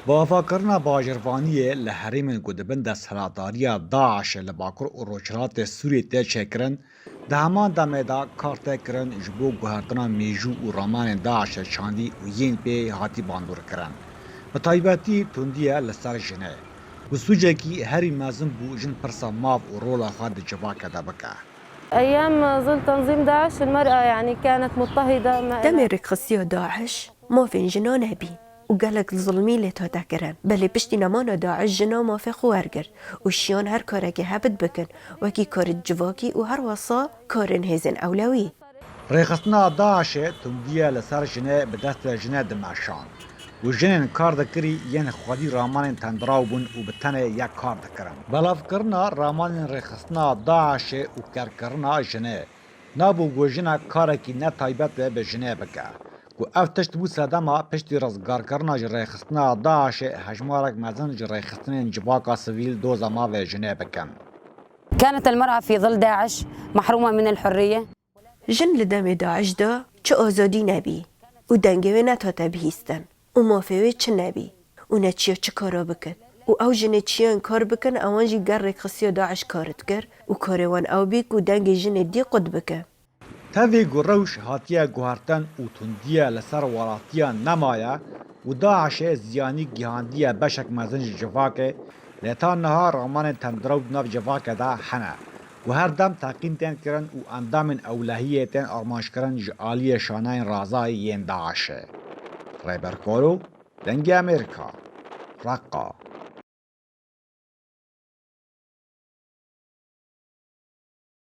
Bavakarina bajarvaniyê li herêmên ku dibin desthilatdariya Daişê li Bakur û Rojhilatê Sûriyê tê çêkirin, di heman demê de kar tê kirin ji bo guhertina mêjû û ramanên Daişê çandî û yên pê hatî bandorkirin. Bi taybetî tundiye li ser jinê. Bi sûcekî herî mezin bû jin pirsa mav û rola xwe di civakê de bike. أيام ظل تنظيم داعش المرأة يعني كانت مضطهدة دمي رقصية داعش ما فين جنا نبي وقالك الظلمي اللي تذكرن بل بشتي نمانا داعش جنا ما في خوارجر وشيان هر كاركي هبت بكن وكي كارت جواكي وهر وصا كارن هزن أولوي Rêxistina Daişê tundiye li ser jinê bi destê jinê dimeşand. û jinên kar dikirî yên xwedî ramanên tendiraw bûn û bi tenê yek kar dikirin. Belavkirina ramanên rêxistina Daişê û kerkirina jinê nabû gojina karekî ne taybet ve bi jinê bike. Ku ev tişt bû sedema piştî rizgarkirina ji rêxistina Daişê hejmarek mezin ji rêxistinên civaka sivîl doza mavê jinê bikin. كانت المرأة في ظل داعش محرومة من الحرية. جن لدمي داعش دا چه آزادی نبی و دنگوه نتاته بهیستن و مافوه چه نبی و نچیا چه کارا بکن و او جنه چیان کار بکن اوان جی گر رقصی داعش کارت کر و کاروان او بیک و دنگ جنه دی قد بکن. Tevê ku rewş hatiye guhertin û tundiye li ser welatiyan nemaye û Daişê ziyanî gihandiye beşek mezin ji civakê, lêta niha ramanên tendiraw nav civakê de hene û her dem teqîn tên kirin û endamên ewlehiyê tên armanjkirin ji aliyê şaneyên razayê yên Daişê. Rêberkolo, Dengê Amerîka, Raqqa.